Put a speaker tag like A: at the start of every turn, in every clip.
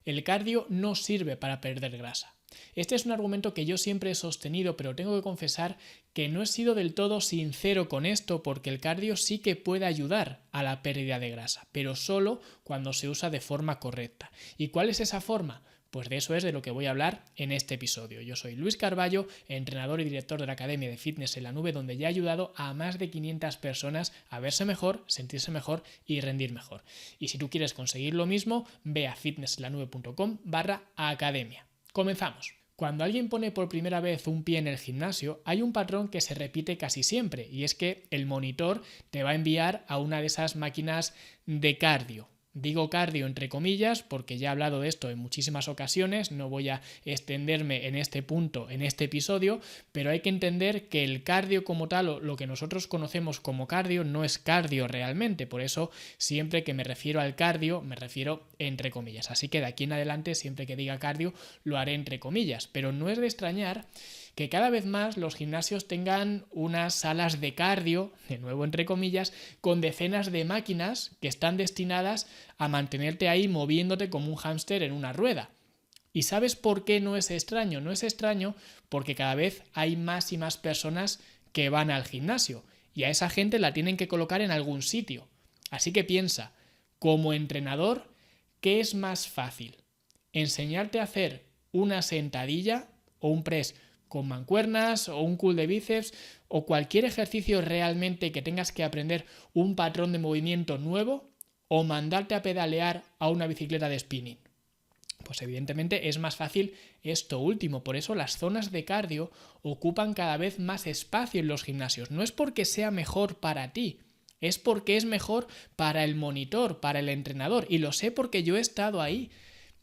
A: el cardio no sirve para perder grasa. Este es un argumento que yo siempre he sostenido, pero tengo que confesar que no he sido del todo sincero con esto, porque el cardio sí que puede ayudar a la pérdida de grasa, pero solo cuando se usa de forma correcta. ¿Y cuál es esa forma? Pues de eso es de lo que voy a hablar en este episodio. Yo soy Luis Carballo, entrenador y director de la Academia de Fitness en la Nube, donde ya he ayudado a más de 500 personas a verse mejor, sentirse mejor y rendir mejor. Y si tú quieres conseguir lo mismo, ve a fitnessenlanube.com/academia. Comenzamos. Cuando alguien pone por primera vez un pie en el gimnasio, hay un patrón que se repite casi siempre, y es que el monitor te va a enviar a una de esas máquinas de cardio. Digo cardio entre comillas porque ya he hablado de esto en muchísimas ocasiones, no voy a extenderme en este punto, en este episodio, pero hay que entender que el cardio como tal, o lo que nosotros conocemos como cardio, no es cardio realmente, por eso siempre que me refiero al cardio, me refiero entre comillas. Así que de aquí en adelante, siempre que diga cardio, lo haré entre comillas, pero no es de extrañar que cada vez más los gimnasios tengan unas salas de cardio, de nuevo entre comillas, con decenas de máquinas que están destinadas a mantenerte ahí moviéndote como un hámster en una rueda. ¿Y sabes por qué no es extraño? No es extraño porque cada vez hay más y más personas que van al gimnasio y a esa gente la tienen que colocar en algún sitio. Así que piensa, como entrenador, ¿qué es más fácil? ¿Enseñarte a hacer una sentadilla o un press con mancuernas o un curl de bíceps o cualquier ejercicio realmente que tengas que aprender un patrón de movimiento nuevo, o mandarte a pedalear a una bicicleta de spinning? Pues evidentemente es más fácil esto último, por eso las zonas de cardio ocupan cada vez más espacio en los gimnasios. No es porque sea mejor para ti, es porque es mejor para el monitor, para el entrenador, y lo sé porque yo he estado ahí,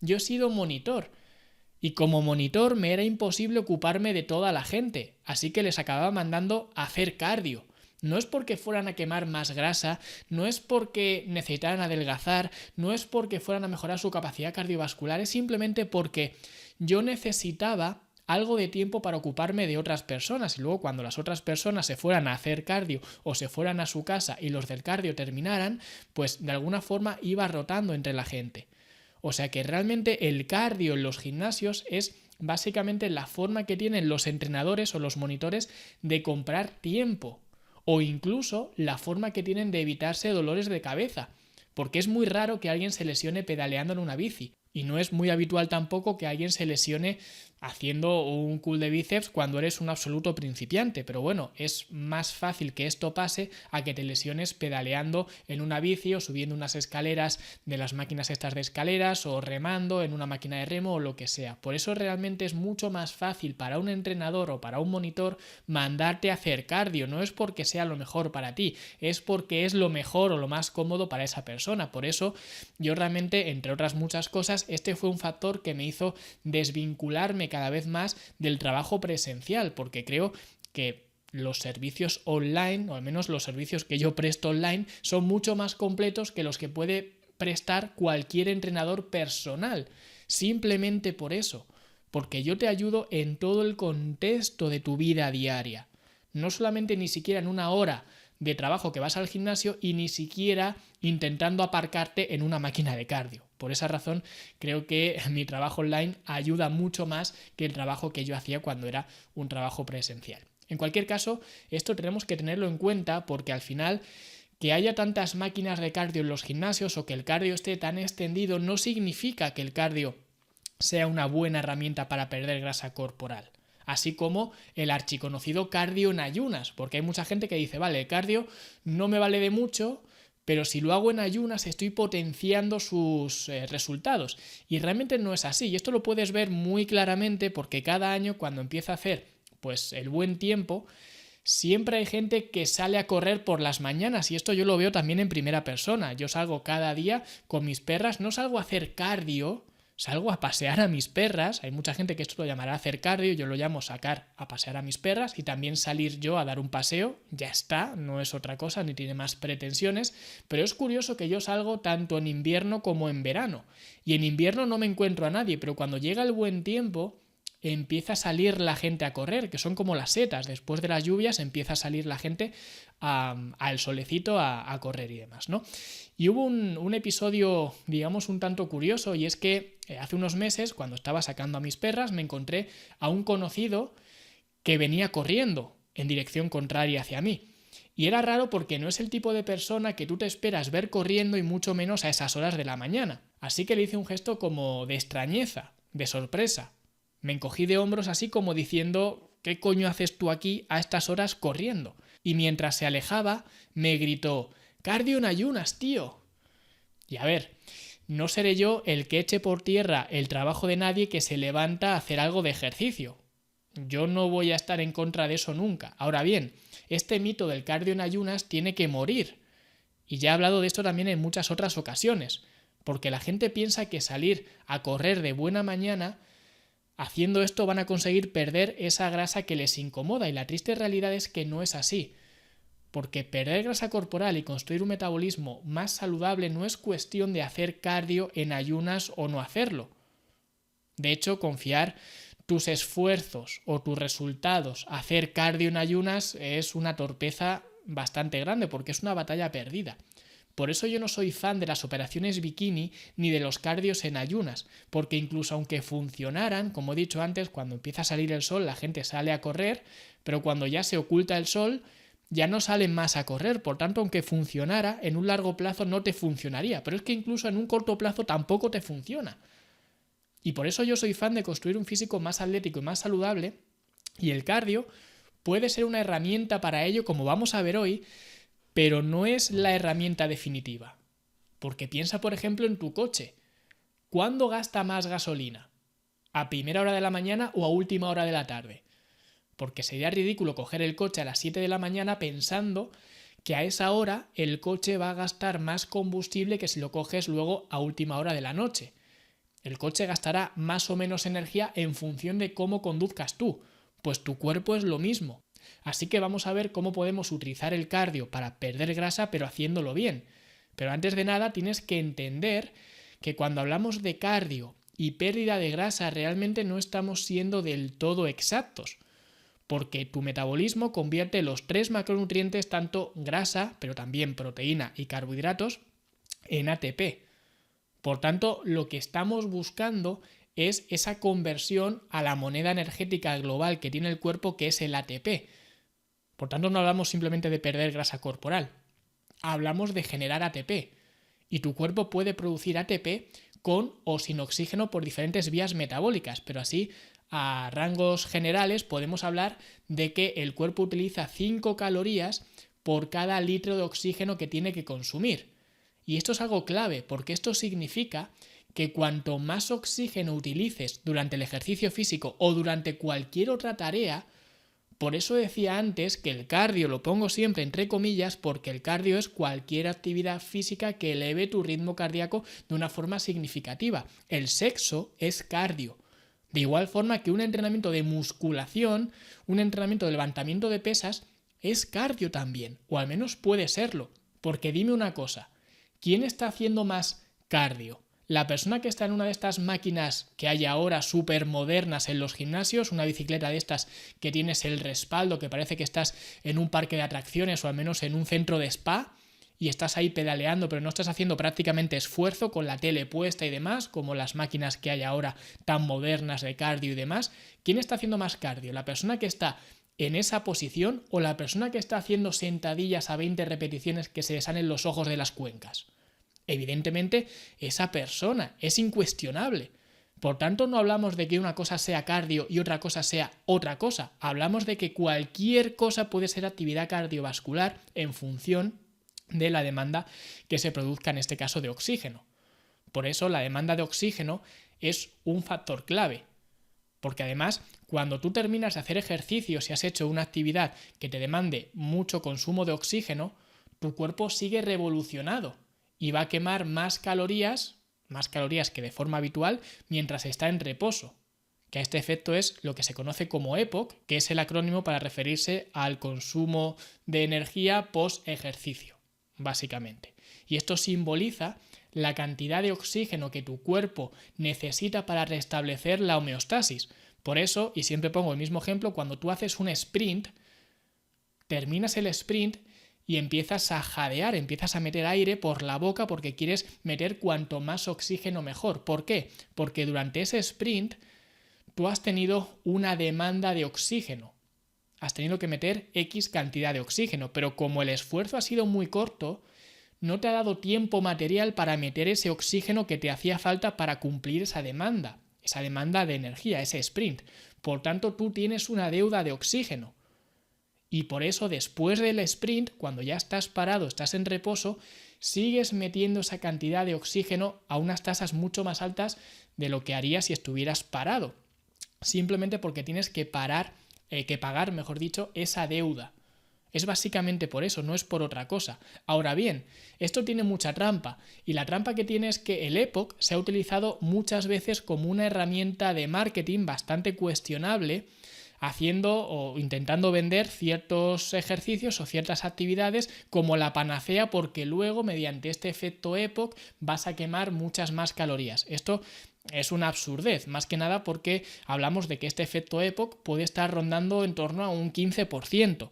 A: yo he sido monitor. Y como monitor me era imposible ocuparme de toda la gente, así que les acababa mandando a hacer cardio. No es porque fueran a quemar más grasa, no es porque necesitaran adelgazar, no es porque fueran a mejorar su capacidad cardiovascular, es simplemente porque yo necesitaba algo de tiempo para ocuparme de otras personas, y luego cuando las otras personas se fueran a hacer cardio o se fueran a su casa y los del cardio terminaran, pues de alguna forma iba rotando entre la gente. O sea que realmente el cardio en los gimnasios es básicamente la forma que tienen los entrenadores o los monitores de comprar tiempo, o incluso la forma que tienen de evitarse dolores de cabeza, porque es muy raro que alguien se lesione pedaleando en una bici. Y no es muy habitual tampoco que alguien se lesione haciendo un curl de bíceps cuando eres un absoluto principiante. Pero bueno, es más fácil que esto pase a que te lesiones pedaleando en una bici o subiendo unas escaleras de las máquinas estas de escaleras o remando en una máquina de remo o lo que sea. Por eso realmente es mucho más fácil para un entrenador o para un monitor mandarte a hacer cardio. No es porque sea lo mejor para ti, es porque es lo mejor o lo más cómodo para esa persona. Por eso yo realmente, entre otras muchas cosas, este fue un factor que me hizo desvincularme cada vez más del trabajo presencial, porque creo que los servicios online, o al menos los servicios que yo presto online, son mucho más completos que los que puede prestar cualquier entrenador personal. Simplemente por eso, porque yo te ayudo en todo el contexto de tu vida diaria. No solamente ni siquiera en una hora de trabajo que vas al gimnasio y ni siquiera intentando aparcarte en una máquina de cardio. Por esa razón creo que mi trabajo online ayuda mucho más que el trabajo que yo hacía cuando era un trabajo presencial. En cualquier caso, esto tenemos que tenerlo en cuenta porque al final que haya tantas máquinas de cardio en los gimnasios o que el cardio esté tan extendido no significa que el cardio sea una buena herramienta para perder grasa corporal. Así como el archiconocido cardio en ayunas, porque hay mucha gente que dice, vale, el cardio no me vale de mucho, pero si lo hago en ayunas estoy potenciando sus resultados. Y realmente no es así, y esto lo puedes ver muy claramente porque cada año cuando empieza a hacer pues el buen tiempo, siempre hay gente que sale a correr por las mañanas, y esto yo lo veo también en primera persona. Yo salgo cada día con mis perras, no salgo a hacer cardio, salgo a pasear a mis perras. Hay mucha gente que esto lo llamará hacer cardio, yo lo llamo sacar a pasear a mis perras y también salir yo a dar un paseo, ya está, no es otra cosa, ni tiene más pretensiones, pero es curioso que yo salgo tanto en invierno como en verano, y en invierno no me encuentro a nadie, pero cuando llega el buen tiempo empieza a salir la gente a correr, que son como las setas. Después de las lluvias empieza a salir la gente al solecito a correr y demás, ¿no? Y hubo un episodio, digamos, un tanto curioso, y es que hace unos meses, cuando estaba sacando a mis perras, me encontré a un conocido que venía corriendo en dirección contraria hacia mí. Y era raro porque no es el tipo de persona que tú te esperas ver corriendo y mucho menos a esas horas de la mañana. Así que le hice un gesto como de extrañeza, de sorpresa. Me encogí de hombros así como diciendo: ¿qué coño haces tú aquí a estas horas corriendo? Y mientras se alejaba me gritó: «Cardio en ayunas, tío». Y a ver, no seré yo el que eche por tierra el trabajo de nadie que se levanta a hacer algo de ejercicio. Yo no voy a estar en contra de eso nunca. Ahora bien, este mito del cardio en ayunas tiene que morir. Y ya he hablado de esto también en muchas otras ocasiones, porque la gente piensa que salir a correr de buena mañana, haciendo esto van a conseguir perder esa grasa que les incomoda, y la triste realidad es que no es así. Porque perder grasa corporal y construir un metabolismo más saludable no es cuestión de hacer cardio en ayunas o no hacerlo. De hecho, confiar tus esfuerzos o tus resultados a hacer cardio en ayunas es una torpeza bastante grande, porque es una batalla perdida. Por eso yo no soy fan de las operaciones bikini ni de los cardios en ayunas, porque incluso aunque funcionaran, como he dicho antes, cuando empieza a salir el sol la gente sale a correr, pero cuando ya se oculta el sol ya no salen más a correr. Por tanto, aunque funcionara, en un largo plazo no te funcionaría, pero es que incluso en un corto plazo tampoco te funciona. Y por eso yo soy fan de construir un físico más atlético y más saludable, y el cardio puede ser una herramienta para ello, como vamos a ver hoy, pero no es la herramienta definitiva. Porque piensa, por ejemplo, en tu coche. ¿Cuándo gasta más gasolina? ¿A primera hora de la mañana o a última hora de la tarde? Porque sería ridículo coger el coche a las 7 de la mañana pensando que a esa hora el coche va a gastar más combustible que si lo coges luego a última hora de la noche. El coche gastará más o menos energía en función de cómo conduzcas tú, pues tu cuerpo es lo mismo. Así que vamos a ver cómo podemos utilizar el cardio para perder grasa, pero haciéndolo bien. Pero antes de nada tienes que entender que cuando hablamos de cardio y pérdida de grasa realmente no estamos siendo del todo exactos, porque tu metabolismo convierte los 3 macronutrientes, tanto grasa, pero también proteína y carbohidratos, en ATP. Por tanto, lo que estamos buscando es esa conversión a la moneda energética global que tiene el cuerpo, que es el ATP. Por tanto, no hablamos simplemente de perder grasa corporal, hablamos de generar ATP. Y tu cuerpo puede producir ATP con o sin oxígeno por diferentes vías metabólicas, pero así, a rangos generales, podemos hablar de que el cuerpo utiliza 5 calorías por cada litro de oxígeno que tiene que consumir. Y esto es algo clave, porque esto significa que cuanto más oxígeno utilices durante el ejercicio físico o durante cualquier otra tarea, por eso decía antes que el cardio lo pongo siempre entre comillas, porque el cardio es cualquier actividad física que eleve tu ritmo cardíaco de una forma significativa. El sexo es cardio. De igual forma que un entrenamiento de musculación, un entrenamiento de levantamiento de pesas, es cardio también, o al menos puede serlo. Porque dime una cosa, ¿quién está haciendo más cardio? ¿La persona que está en una de estas máquinas que hay ahora súper modernas en los gimnasios, una bicicleta de estas que tienes el respaldo, que parece que estás en un parque de atracciones o al menos en un centro de spa y estás ahí pedaleando pero no estás haciendo prácticamente esfuerzo con la tele puesta y demás, como las máquinas que hay ahora tan modernas de cardio y demás? ¿Quién está haciendo más cardio? ¿La persona que está en esa posición o la persona que está haciendo sentadillas a 20 repeticiones que se le salen los ojos de las cuencas? Evidentemente, esa persona es incuestionable. Por tanto, no hablamos de que una cosa sea cardio y otra cosa sea otra cosa. Hablamos de que cualquier cosa puede ser actividad cardiovascular en función de la demanda que se produzca, en este caso de oxígeno. Por eso, la demanda de oxígeno es un factor clave. Porque además, cuando tú terminas de hacer ejercicio, si has hecho una actividad que te demande mucho consumo de oxígeno, tu cuerpo sigue revolucionado y va a quemar más calorías que de forma habitual mientras está en reposo, que a este efecto es lo que se conoce como EPOC, que es el acrónimo para referirse al consumo de energía post-ejercicio, básicamente. Y esto simboliza la cantidad de oxígeno que tu cuerpo necesita para restablecer la homeostasis, Por eso, y siempre pongo el mismo ejemplo, cuando tú haces un sprint, terminas el sprint y empiezas a jadear, empiezas a meter aire por la boca porque quieres meter cuanto más oxígeno mejor. ¿Por qué? Porque durante ese sprint tú has tenido una demanda de oxígeno. Has tenido que meter X cantidad de oxígeno, pero como el esfuerzo ha sido muy corto, no te ha dado tiempo material para meter ese oxígeno que te hacía falta para cumplir esa demanda de energía, ese sprint. Por tanto, tú tienes una deuda de oxígeno. Y por eso después del sprint, cuando ya estás parado, estás en reposo, sigues metiendo esa cantidad de oxígeno a unas tasas mucho más altas de lo que harías si estuvieras parado. Simplemente porque tienes que pagar, mejor dicho, esa deuda. Es básicamente por eso, no es por otra cosa. Ahora bien, esto tiene mucha trampa, y la trampa que tiene es que el EPOC se ha utilizado muchas veces como una herramienta de marketing bastante cuestionable, haciendo o intentando vender ciertos ejercicios o ciertas actividades como la panacea, porque luego mediante este efecto EPOC vas a quemar muchas más calorías. Esto es una absurdez, más que nada porque hablamos de que este efecto EPOC puede estar rondando en torno a un 15%.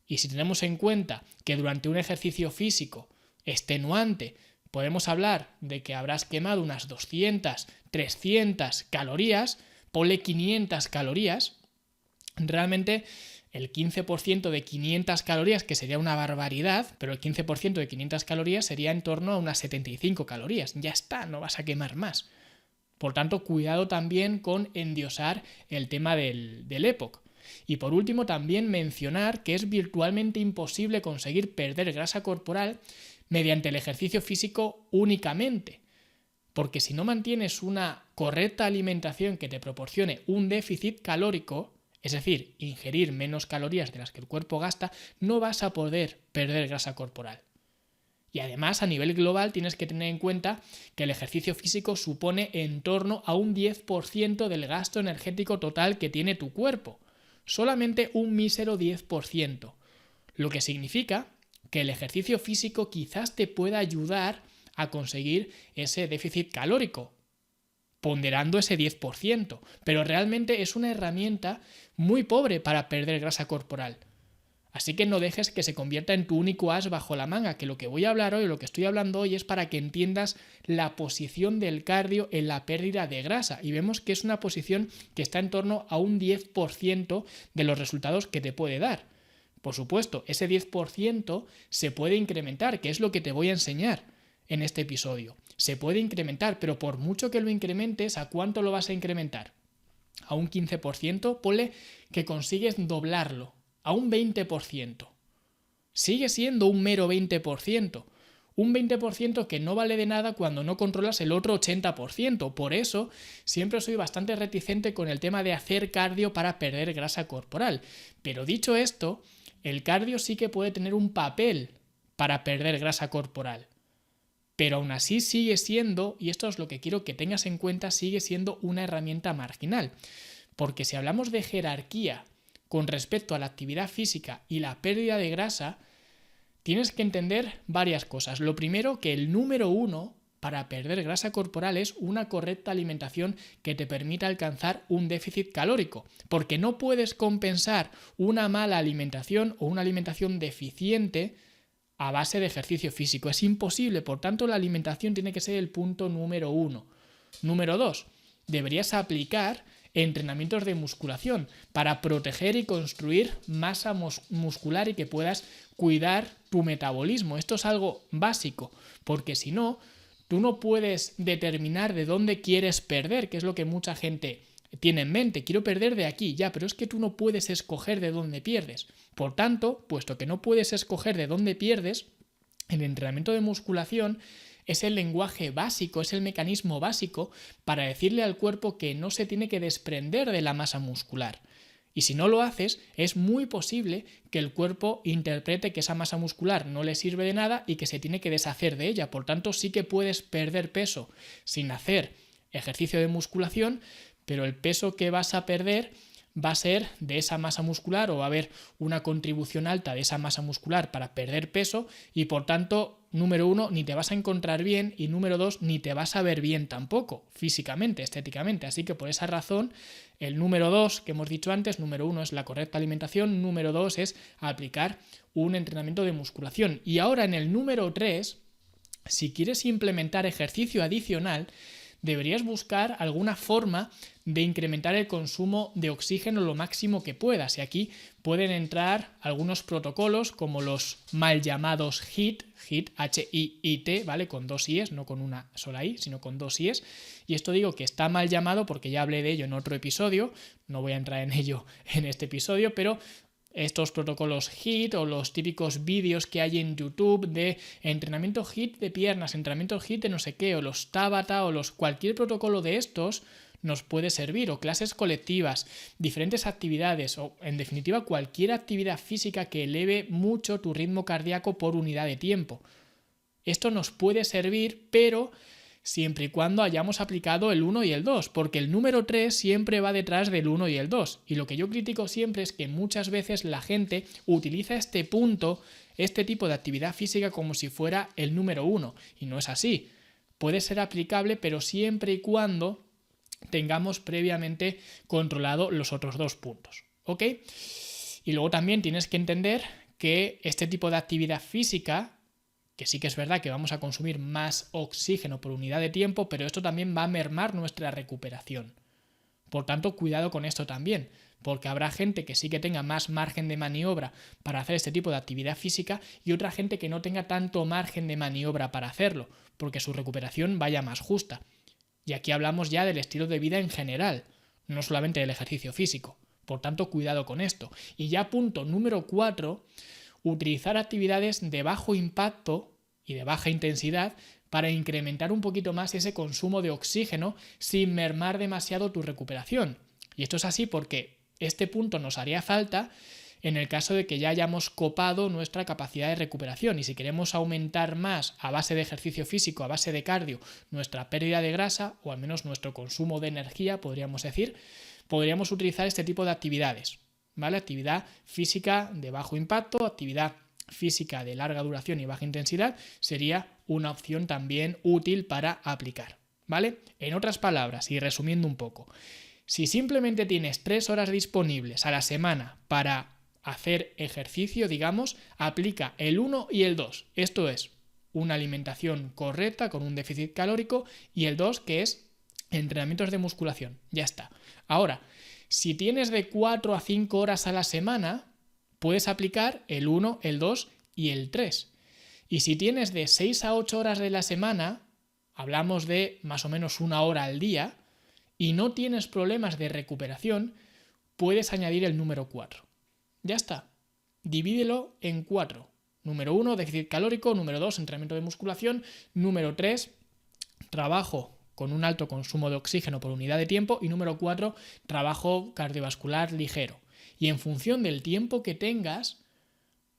A: Y si tenemos en cuenta que durante un ejercicio físico extenuante podemos hablar de que habrás quemado unas 200, 300 calorías, ponle 500 calorías, realmente el 15% de 500 calorías, que sería una barbaridad, pero el 15% de 500 calorías sería en torno a unas 75 calorías. Ya está, no vas a quemar más. Por tanto, cuidado también con endiosar el tema del EPOC. Y por último, también mencionar que es virtualmente imposible conseguir perder grasa corporal mediante el ejercicio físico únicamente. Porque si no mantienes una correcta alimentación que te proporcione un déficit calórico, es decir, ingerir menos calorías de las que el cuerpo gasta, no vas a poder perder grasa corporal. Y además, a nivel global, tienes que tener en cuenta que el ejercicio físico supone en torno a un 10% del gasto energético total que tiene tu cuerpo. Solamente un mísero 10%. Lo que significa que el ejercicio físico quizás te pueda ayudar a conseguir ese déficit calórico, ponderando ese 10%, pero realmente es una herramienta muy pobre para perder grasa corporal. Así que no dejes que se convierta en tu único as bajo la manga, que lo que voy a hablar hoy, lo que estoy hablando hoy es para que entiendas la posición del cardio en la pérdida de grasa. Y vemos que es una posición que está en torno a un 10% de los resultados que te puede dar. Por supuesto, ese 10% se puede incrementar, que es lo que te voy a enseñar en este episodio. Se puede incrementar, pero por mucho que lo incrementes, ¿a cuánto lo vas a incrementar? A un 15%, ponle que consigues doblarlo. A un 20%. Sigue siendo un mero 20%. Un 20% que no vale de nada cuando no controlas el otro 80%. Por eso siempre soy bastante reticente con el tema de hacer cardio para perder grasa corporal. Pero dicho esto, el cardio sí que puede tener un papel para perder grasa corporal. Pero aún así sigue siendo, y esto es lo que quiero que tengas en cuenta, sigue siendo una herramienta marginal. Porque si hablamos de jerarquía con respecto a la actividad física y la pérdida de grasa, tienes que entender varias cosas. Lo primero, que el número 1 para perder grasa corporal es una correcta alimentación que te permita alcanzar un déficit calórico, porque no puedes compensar una mala alimentación o una alimentación deficiente a base de ejercicio físico. Es imposible, por tanto la alimentación tiene que ser el punto número 1. Número 2, deberías aplicar entrenamientos de musculación para proteger y construir masa muscular y que puedas cuidar tu metabolismo. Esto es algo básico, porque si no, tú no puedes determinar de dónde quieres perder, que es lo que mucha gente tiene en mente. Quiero perder de aquí, ya, pero es que tú no puedes escoger de dónde pierdes. Por tanto, puesto que no puedes escoger de dónde pierdes, el entrenamiento de musculación es el lenguaje básico, es el mecanismo básico para decirle al cuerpo que no se tiene que desprender de la masa muscular. Y si no lo haces, es muy posible que el cuerpo interprete que esa masa muscular no le sirve de nada y que se tiene que deshacer de ella. Por tanto, sí que puedes perder peso sin hacer ejercicio de musculación, pero el peso que vas a perder va a ser de esa masa muscular, o va a haber una contribución alta de esa masa muscular para perder peso, y por tanto número uno, ni te vas a encontrar bien y número dos, ni te vas a ver bien tampoco, físicamente, estéticamente. Así que por esa razón, el número dos que hemos dicho antes, número uno es la correcta alimentación, número dos es aplicar un entrenamiento de musculación. Y ahora en el número tres, si quieres implementar ejercicio adicional, deberías buscar alguna forma de incrementar el consumo de oxígeno lo máximo que puedas. Y aquí pueden entrar algunos protocolos como los mal llamados HIIT, H-I-I-T, ¿vale? Con dos I's, no con una sola I, sino con dos I's. Y esto digo que está mal llamado porque ya hablé de ello en otro episodio, no voy a entrar en ello en este episodio, pero estos protocolos HIIT o los típicos vídeos que hay en YouTube de entrenamiento HIIT de piernas, entrenamiento HIIT de no sé qué, o los Tabata o cualquier protocolo de estos nos puede servir, o clases colectivas, diferentes actividades, o en definitiva cualquier actividad física que eleve mucho tu ritmo cardíaco por unidad de tiempo. Esto nos puede servir, pero siempre y cuando hayamos aplicado el 1 y el 2, porque el número 3 siempre va detrás del 1 y el 2. Y lo que yo critico siempre es que muchas veces la gente utiliza este punto, este tipo de actividad física como si fuera el número 1, y no es así. Puede ser aplicable, pero siempre y cuando tengamos previamente controlado los otros dos puntos, ¿ok? Y luego también tienes que entender que este tipo de actividad física, que sí que es verdad que vamos a consumir más oxígeno por unidad de tiempo, pero esto también va a mermar nuestra recuperación. Por tanto, cuidado con esto también, porque habrá gente que sí que tenga más margen de maniobra para hacer este tipo de actividad física y otra gente que no tenga tanto margen de maniobra para hacerlo, porque su recuperación vaya más justa. Y aquí hablamos ya del estilo de vida en general, no solamente del ejercicio físico. Por tanto, cuidado con esto. Y ya punto número 4, utilizar actividades de bajo impacto y de baja intensidad para incrementar un poquito más ese consumo de oxígeno sin mermar demasiado tu recuperación. Y esto es así porque este punto nos haría falta en el caso de que ya hayamos copado nuestra capacidad de recuperación, y si queremos aumentar más a base de ejercicio físico, a base de cardio, nuestra pérdida de grasa o al menos nuestro consumo de energía, podríamos decir, podríamos utilizar este tipo de actividades, ¿vale? Actividad física de bajo impacto, actividad física de larga duración y baja intensidad sería una opción también útil para aplicar, ¿vale? En otras palabras, y resumiendo un poco, si simplemente tienes 3 horas disponibles a la semana para hacer ejercicio, digamos, aplica el 1 y el 2. Esto es una alimentación correcta con un déficit calórico, y el 2 que es entrenamientos de musculación. Ya está. Ahora, si tienes de 4 a 5 horas a la semana, puedes aplicar el 1, el 2 y el 3. Y si tienes de 6 a 8 horas de la semana, hablamos de más o menos 1 hora al día, y no tienes problemas de recuperación, puedes añadir el número 4. Ya está. Divídelo en 4. Número 1, déficit calórico. Número 2, entrenamiento de musculación. Número 3, trabajo con un alto consumo de oxígeno por unidad de tiempo. Y número 4, trabajo cardiovascular ligero. Y en función del tiempo que tengas,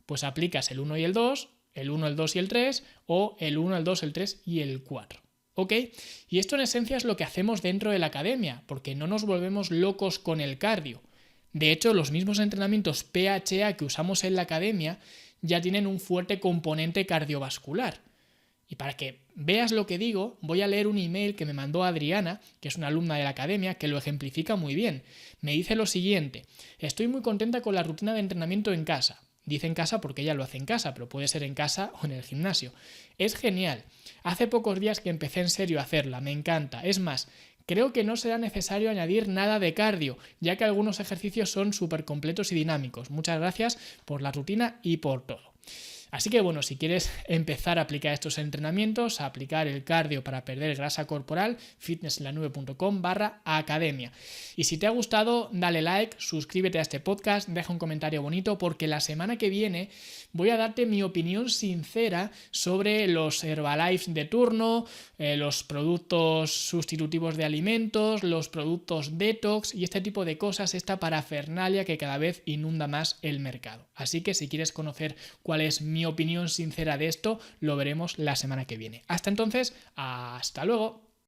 A: pues aplicas el 1 y el 2, el 1, el 2 y el 3, o el 1, el 2, el 3 y el 4. ¿Ok? Y esto en esencia es lo que hacemos dentro de la academia, porque no nos volvemos locos con el cardio. De hecho, los mismos entrenamientos PHA que usamos en la academia ya tienen un fuerte componente cardiovascular. Y para que veas lo que digo, voy a leer un email que me mandó Adriana, que es una alumna de la academia, que lo ejemplifica muy bien. Me dice lo siguiente: estoy muy contenta con la rutina de entrenamiento en casa. Dice en casa porque ella lo hace en casa, pero puede ser en casa o en el gimnasio. Es genial. Hace pocos días que empecé en serio a hacerla, me encanta. Es más, creo que no será necesario añadir nada de cardio, ya que algunos ejercicios son súper completos y dinámicos. Muchas gracias por la rutina y por todo. Así que bueno, si quieres empezar a aplicar estos entrenamientos, a aplicar el cardio para perder grasa corporal, fitnessenlanube.com/academia. Y si te ha gustado, dale like, suscríbete a este podcast, deja un comentario bonito, porque la semana que viene voy a darte mi opinión sincera sobre los Herbalife de turno, los productos sustitutivos de alimentos, los productos detox y este tipo de cosas, esta parafernalia que cada vez inunda más el mercado. Así que si quieres conocer cuál es mi opinión sincera de esto, lo veremos la semana que viene. Hasta entonces, hasta luego.